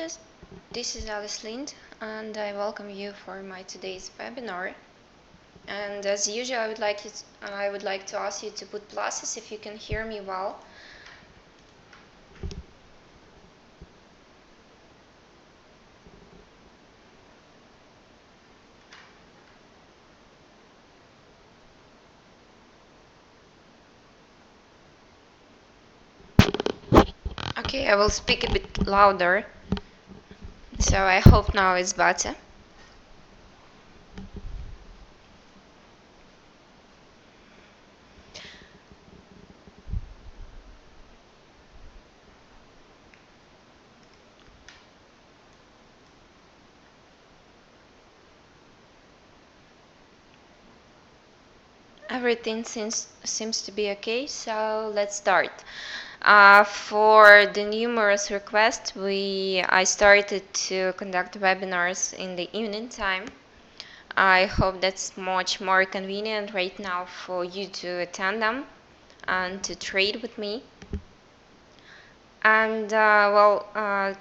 business. This is Alice Lind, and I welcome you for my today's webinar. And as usual, I would like to ask you to put pluses if you can hear me well. Okay, I will speak a bit louder. So I hope now it's better. Everything seems to be okay, so let's start. For the numerous requests, I started to conduct webinars in the evening time. I hope that's much more convenient right now for you to attend them and to trade with me. And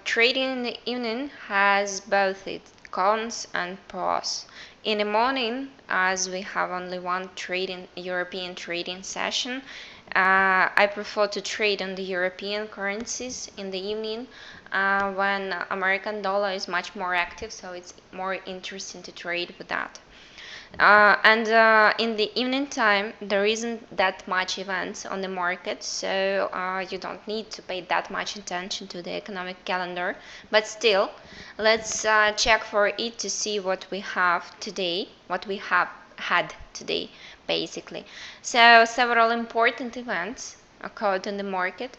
trading in the evening has both its cons and pros. In the morning, as we have only one European trading session, I prefer to trade on the European currencies in the evening when American dollar is much more active, so it's more interesting to trade with that. In the evening time, there isn't that much events on the market, so you don't need to pay that much attention to the economic calendar. But still, let's check for it to see what we have today, what we have had today, basically. So several important events occurred in the market.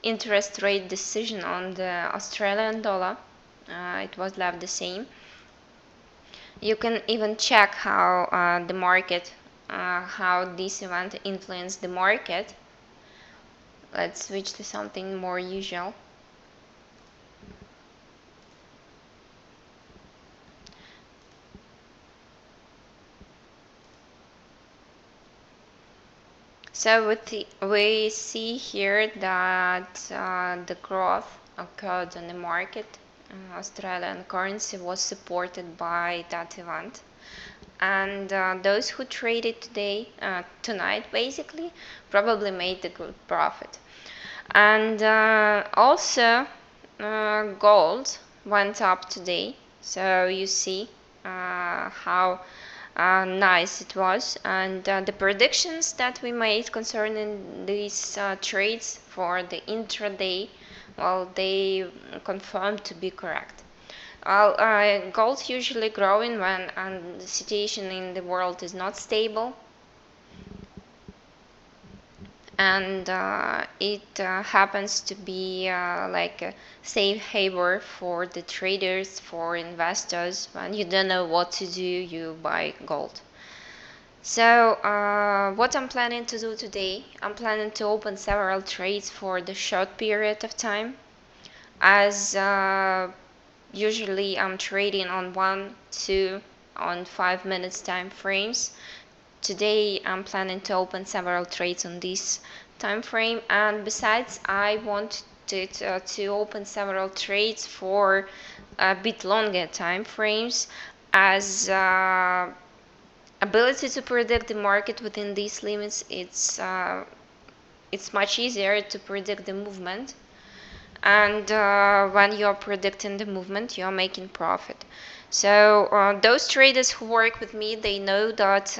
Interest rate decision on the Australian dollar, it was left the same. You can even check how how this event influenced the market. Let's switch to something more usual. So we see here that the growth occurred on the market. Australian currency was supported by that event. And those who traded tonight, basically, probably made a good profit. And also, gold went up today. So you see how nice it was. And the predictions that we made concerning these trades for the intraday, well, they confirmed to be correct. Gold usually growing when the situation in the world is not stable, and it happens to be like a safe haven for the traders, for investors. When you don't know what to do, you buy gold. So what I'm planning to do today, I'm planning to open several trades for the short period of time, as usually I'm trading on 1, 2, on 5 minutes time frames. Today I'm planning to open several trades on this time frame, and besides I wanted to open several trades for a bit longer time frames, as ability to predict the market within these limits, it's much easier to predict the movement. And when you're predicting the movement, you're making profit. So those traders who work with me, they know that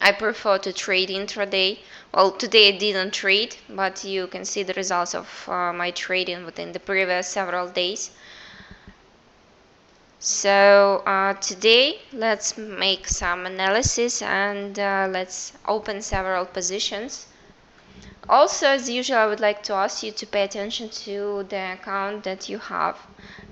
I prefer to trade intraday. Well, today I didn't trade, but you can see the results of my trading within the previous several days. So today let's make some analysis, and let's open several positions. Also, as usual, I would like to ask you to pay attention to the account that you have.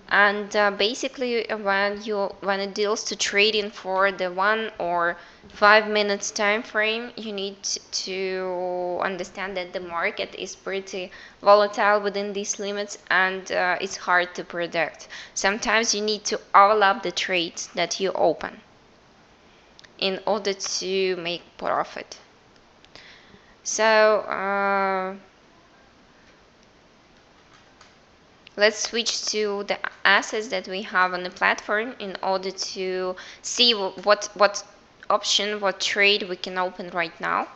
And basically, when it deals to trading for the 1 or 5 minutes time frame, you need to understand that the market is pretty volatile within these limits, and it's hard to predict. Sometimes you need to overlap the trades that you open in order to make profit. So Let's switch to the assets that we have on the platform in order to see what option, what trade we can open right now.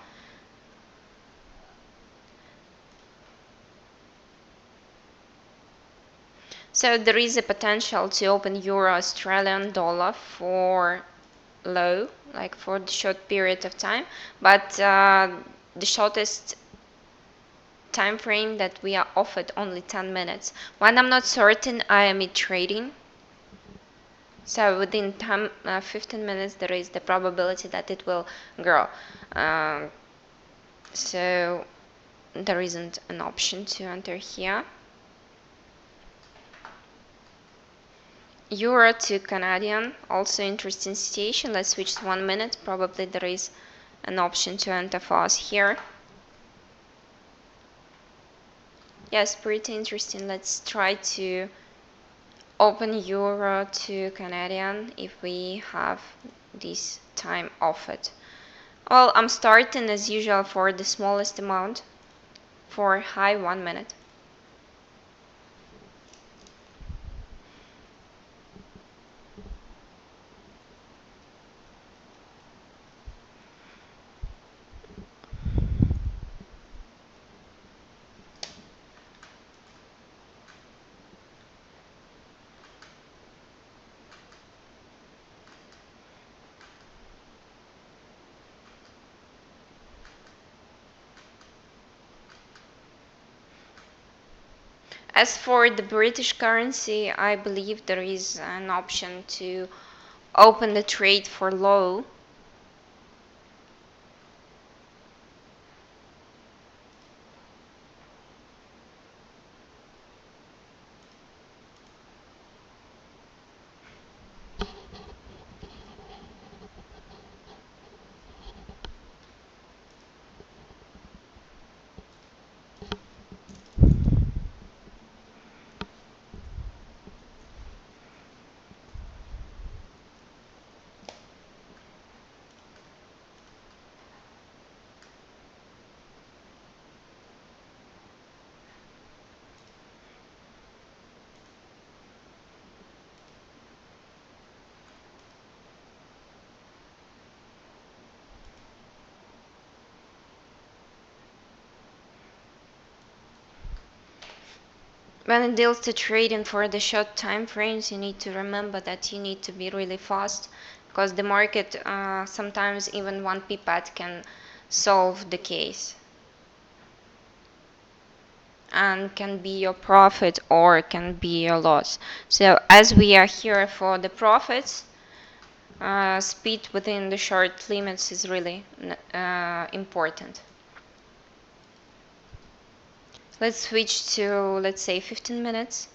So there is a potential to open Euro Australian dollar for low, like for the short period of time, but the shortest time frame that we are offered only 10 minutes. When I'm not certain, I am trading. So within 15 minutes, there is the probability that it will grow. So there isn't an option to enter here. Euro to Canadian, also interesting situation. Let's switch to 1 minute. Probably there is an option to enter for us here. Yes, pretty interesting. Let's try to open Euro to Canadian if we have this time offered. Well, I'm starting as usual for the smallest amount for high 1 minute. As for the British currency, I believe there is an option to open the trade for low. When it deals to trading for the short time frames, you need to remember that you need to be really fast, because the market sometimes even one pipette can solve the case and can be your profit or can be your loss. So as we are here for the profits, speed within the short limits is really important. Let's switch to, let's say, 15 minutes.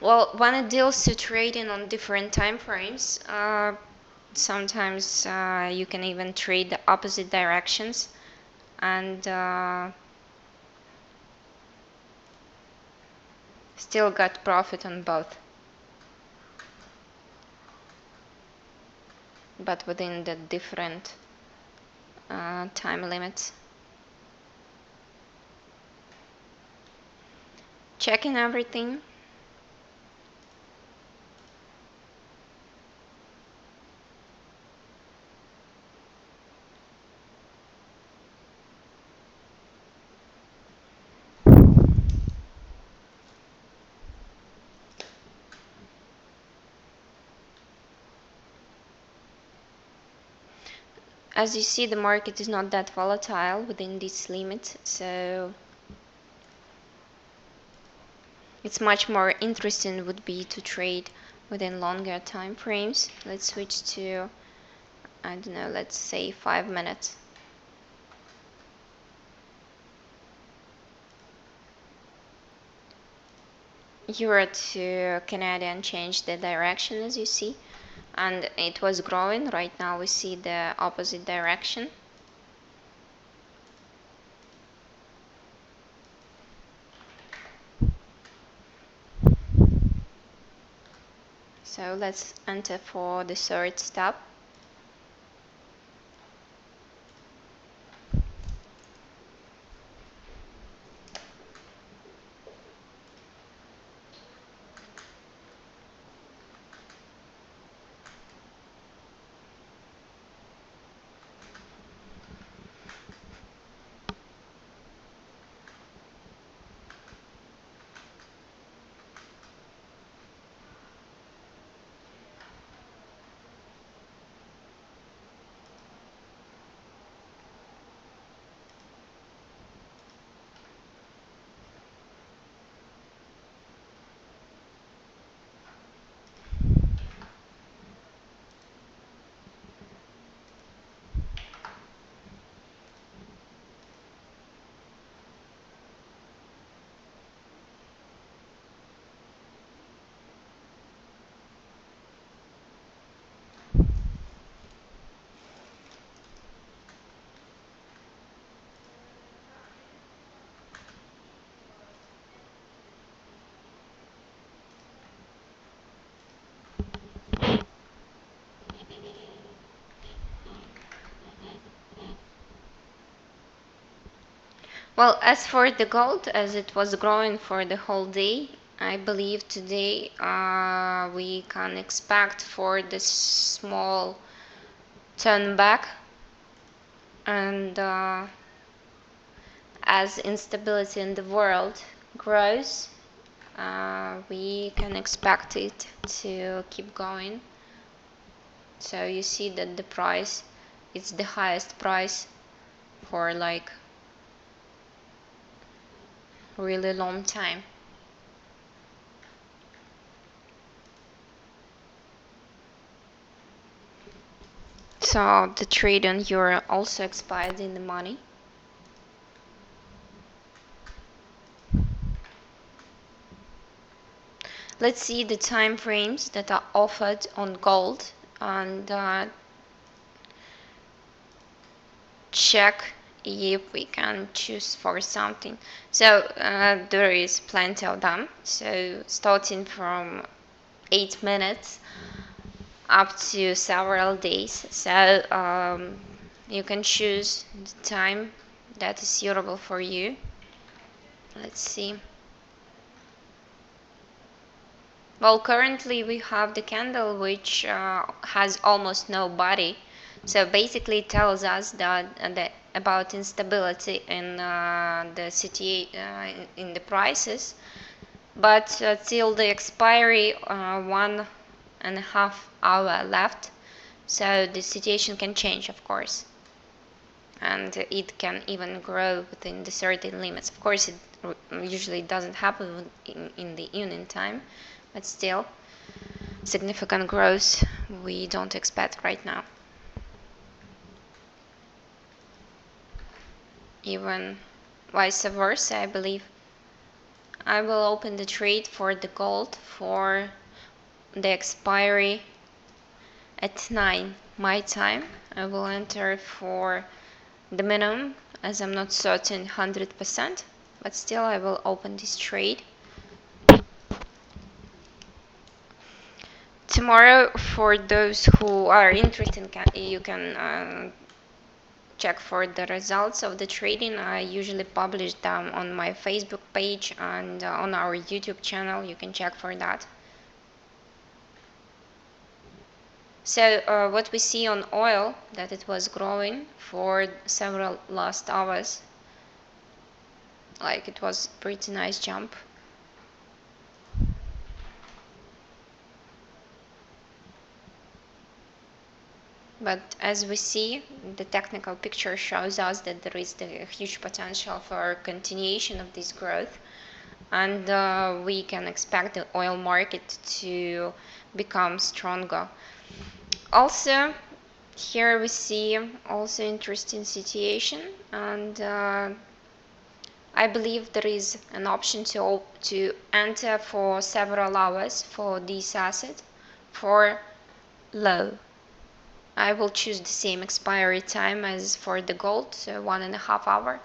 Well, when it deals to trading on different time frames, sometimes you can even trade the opposite directions and still got profit on both, but within the different time limits. Checking everything. As you see, the market is not that volatile within this limit, so it's much more interesting would be to trade within longer time frames. Let's switch to, I don't know, let's say 5 minutes. Euro to Canadian changed the direction, as you see, and it was growing. Right now we see the opposite direction. So let's enter for the third step. Well, as for the gold, as it was growing for the whole day, I believe today we can expect for this small turn back, and as instability in the world grows, we can expect it to keep going. So you see that the price is the highest price for like really long time. So the trade on euro also expired in the money. Let's see the time frames that are offered on gold and check if we can choose for something. So there is plenty of them. So starting from 8 minutes up to several days. So you can choose the time that is suitable for you. Let's see. Well, currently we have the candle which has almost no body. So basically it tells us that about instability in in the prices. But till the expiry, 1.5 hour left. So the situation can change, of course. And it can even grow within the certain limits. Of course, it usually doesn't happen in the evening time, but still, significant growth we don't expect right now. Even vice versa, I believe. I will open the trade for the gold for the expiry at 9 my time. I will enter for the minimum as I'm not certain 100%, but still I will open this trade. Tomorrow, for those who are interested, you can check for the results of the trading. I usually publish them on my Facebook page and on our YouTube channel. You can check for that. So what we see on oil, that it was growing for several last hours, like it was pretty nice jump. But as we see, the technical picture shows us that there is the huge potential for continuation of this growth, and we can expect the oil market to become stronger. Also, here we see also interesting situation, and I believe there is an option to enter for several hours for this asset for low. I will choose the same expiry time as for the gold, so 1.5 hour.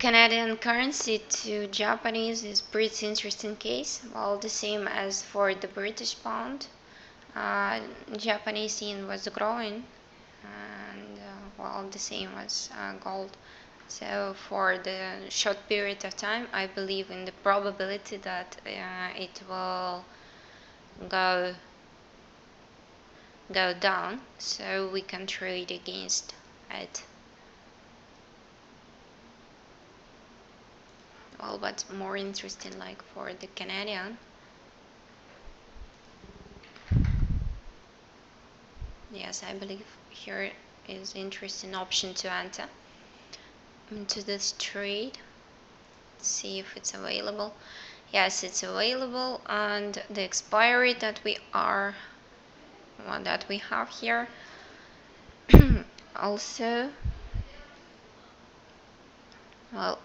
Canadian currency to Japanese is pretty interesting case. Well, the same as for the British pound. Japanese yen was growing, and well, the same as gold. So for the short period of time, I believe in the probability that it will go go down, so we can trade against it. Well, but more interesting like for the Canadian. Yes, I believe here is interesting option to enter into this trade. See if it's available. Yes, it's available, and the expiry that we have here also, well,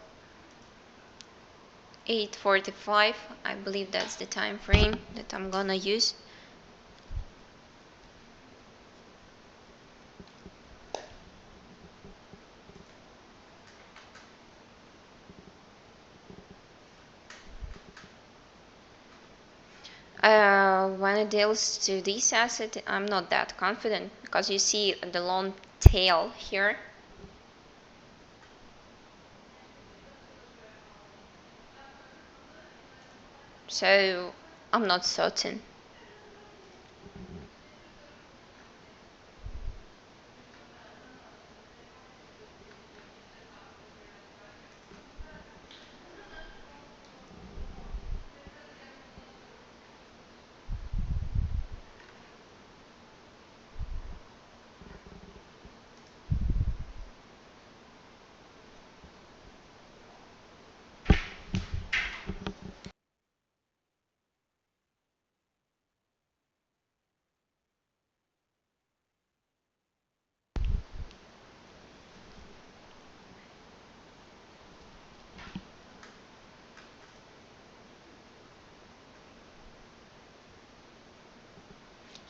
8:45. I believe that's the time frame that I'm gonna use. When it deals to this asset, I'm not that confident because you see the long tail here. So I'm not certain.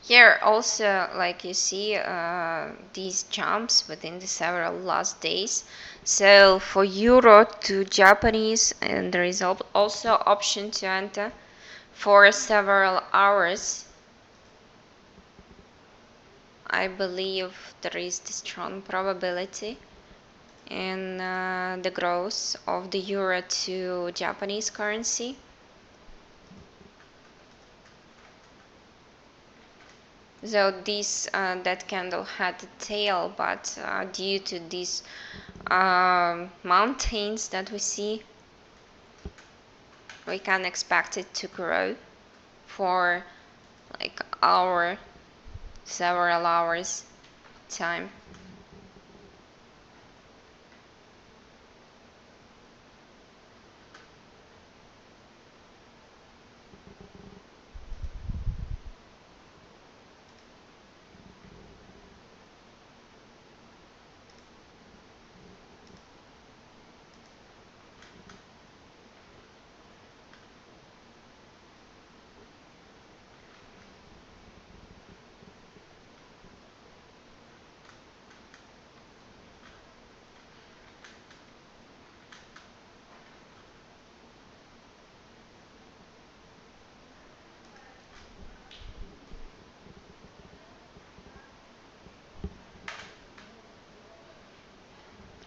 Here also, like you see, these jumps within the several last days. So for euro to Japanese, and there is also option to enter for several hours. I believe there is the strong probability in the growth of the euro to Japanese currency. So this that candle had a tail, but due to these mountains that we see, we can expect it to grow for like several hours time.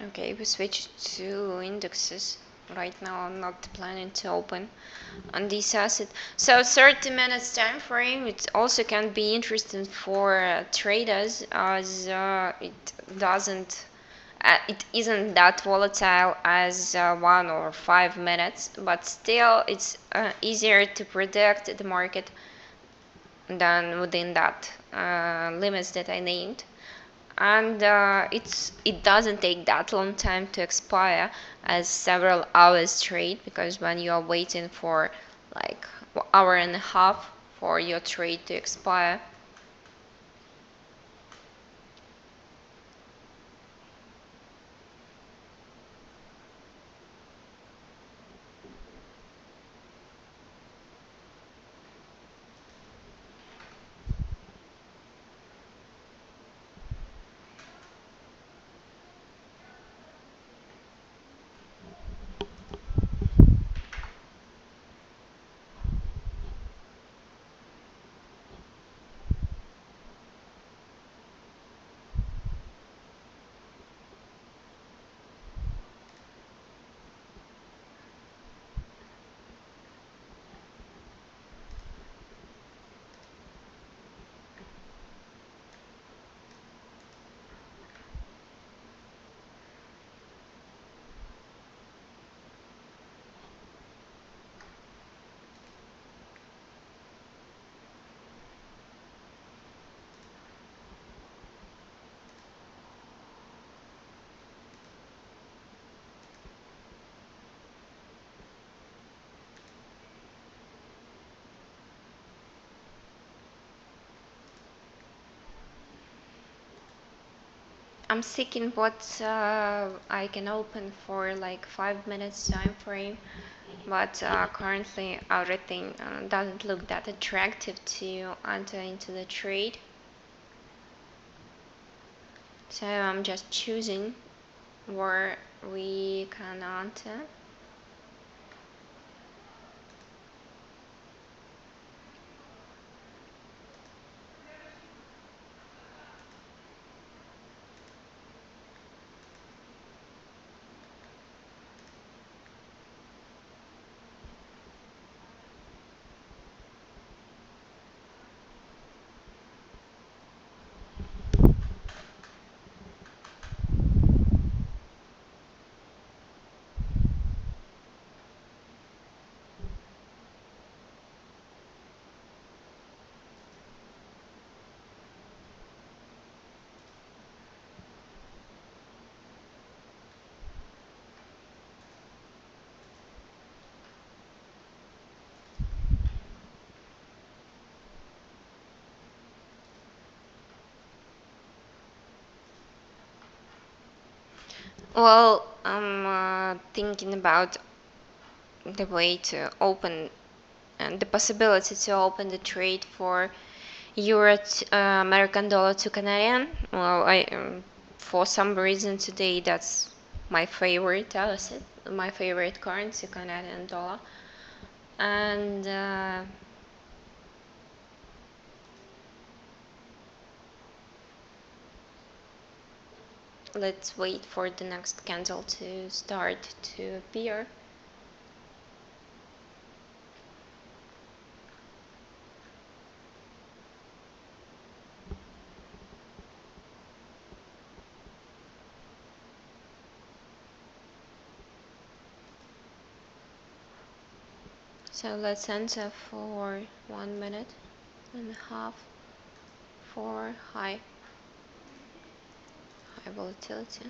Okay, we switch to indexes. Right now I'm not planning to open on this asset. So 30 minutes time frame, it also can be interesting for traders as it isn't that volatile as 1 or 5 minutes, but still it's easier to predict the market than within that limits that I named. And it doesn't take that long time to expire as several hours trade, because when you are waiting for like hour and a half for your trade to expire, I'm seeking what I can open for like 5 minutes time frame, but currently everything doesn't look that attractive to enter into the trade. So I'm just choosing where we can enter. Well, I'm thinking about the way to open and the possibility to open the trade for Euro American dollar to Canadian. Well, I for some reason today that's my favorite asset, my favorite currency, Canadian dollar, and let's wait for the next candle to start to appear. So let's enter for 1 minute and a half for high volatility.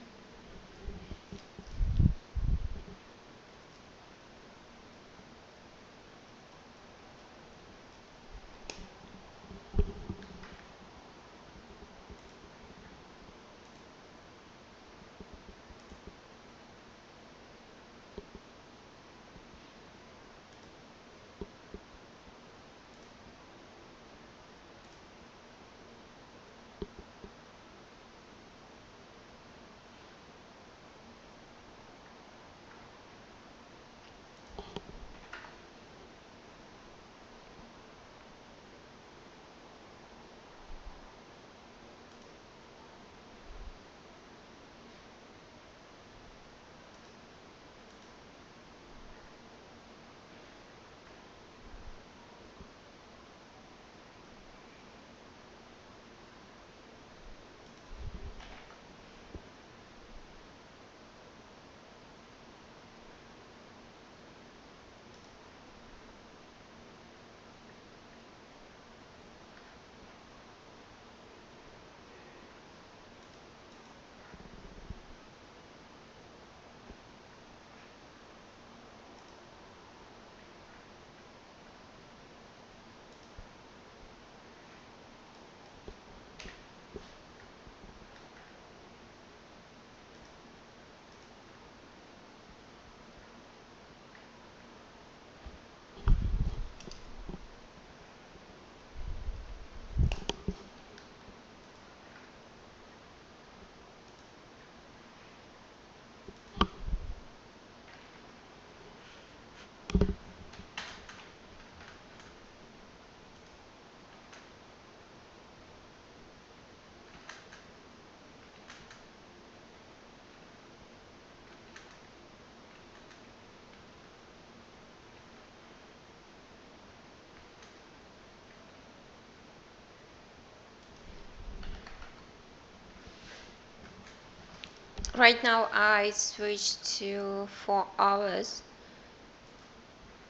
Right now I switched to 4 hours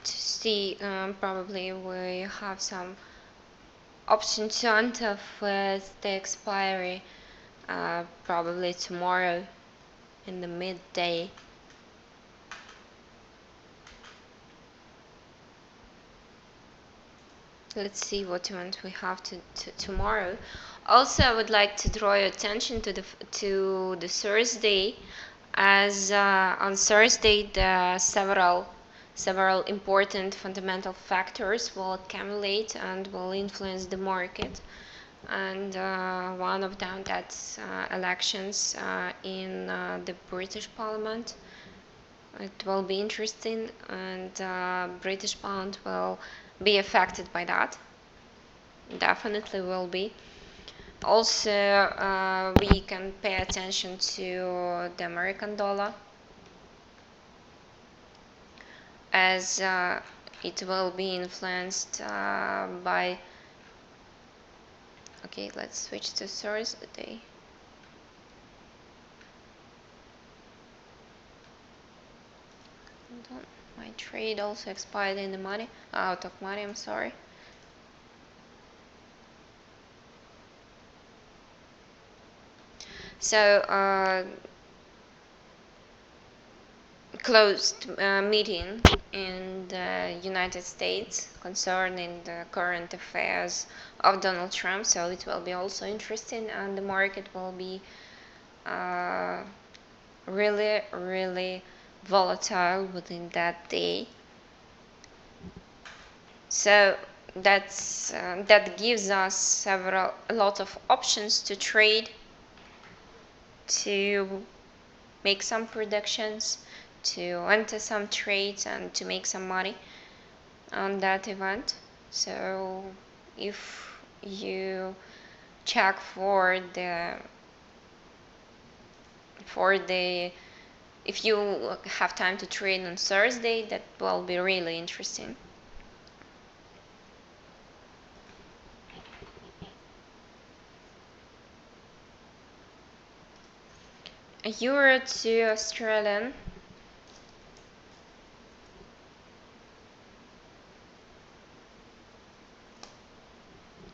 to see probably we have some option to enter with the expiry probably tomorrow in the midday. Let's see what event we have to tomorrow. Also, I would like to draw your attention to the Thursday, as on Thursday several important fundamental factors will accumulate and will influence the market. And one of them, that's elections in the British Parliament. It will be interesting, and British pound will be affected by that. Definitely will be. Also, we can pay attention to the American dollar, as it will be influenced by. Okay, let's switch to Thursday. My trade also expired in the money, out of money, I'm sorry. So closed meeting in the United States concerning the current affairs of Donald Trump, so it will be also interesting, and the market will be really volatile within that day. So that gives us a lot of options to trade, to make some predictions, to enter some trades, and to make some money on that event. So if you check for the if you have time to trade on Thursday, that will be really interesting. Euro to Australian.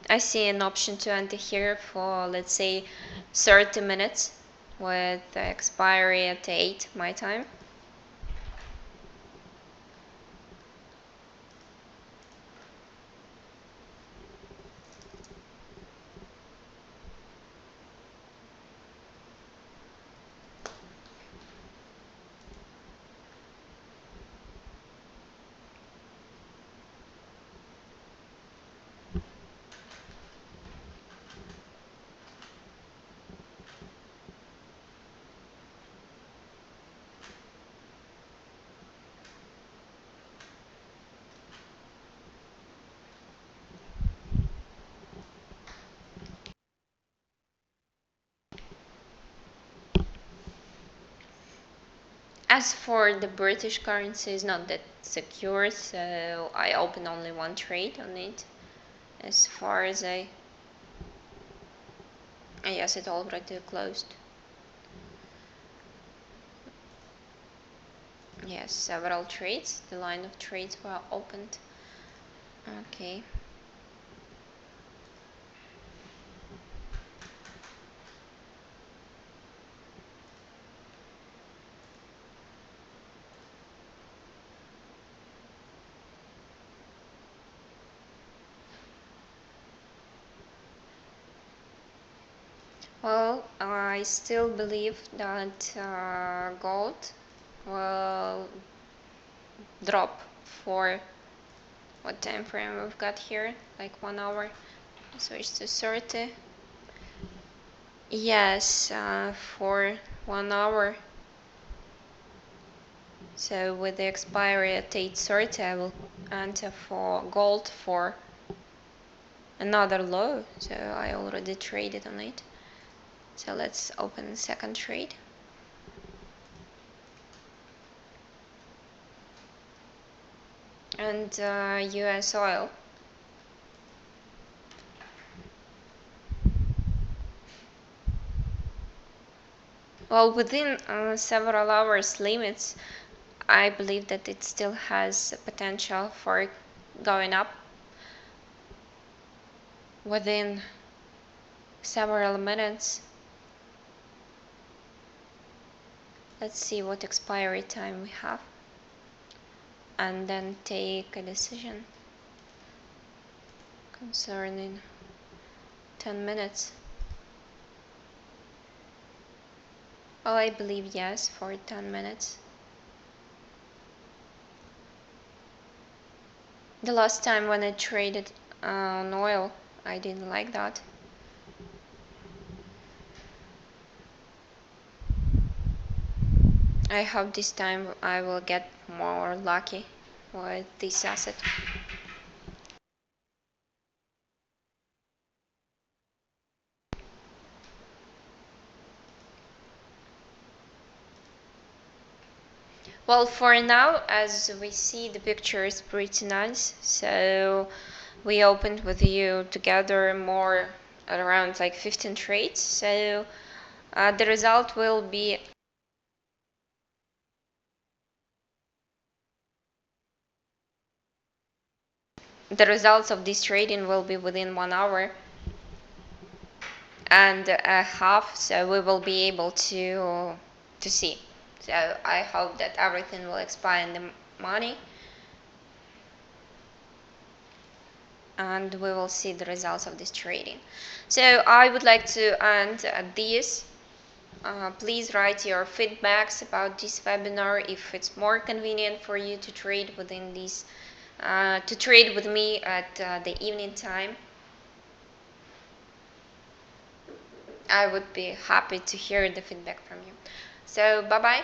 I see an option to enter here for, let's say, 30 minutes with the expiry at 8 my time. As for the British currency, is not that secure, so I open only one trade on it. As far as yes, it already closed. Yes, several trades. The line of trades were opened. Okay. Well, I still believe that gold will drop for what time frame we've got here, like 1 hour. Switch to 30. Yes, for 1 hour. So with the expiry at 8:30, I will enter for gold for another low. So I already traded on it. So let's open the second trade. And US oil. Well, within several hours limits, I believe that it still has potential for going up within several minutes. Let's see what expiry time we have, and then take a decision concerning 10 minutes. Oh, I believe yes, for 10 minutes. The last time when I traded on oil, I didn't like that. I hope this time I will get more lucky with this asset. Well, for now, as we see, the picture is pretty nice. So we opened with you together more around like 15 trades. So the result will be the results of this trading will be within 1 hour and a half, so we will be able to see. So I hope that everything will expire in the money, and we will see the results of this trading. So I would like to end this. Please write your feedbacks about this webinar if it's more convenient for you to trade within this, to trade with me at the evening time. I would be happy to hear the feedback from you. So bye bye.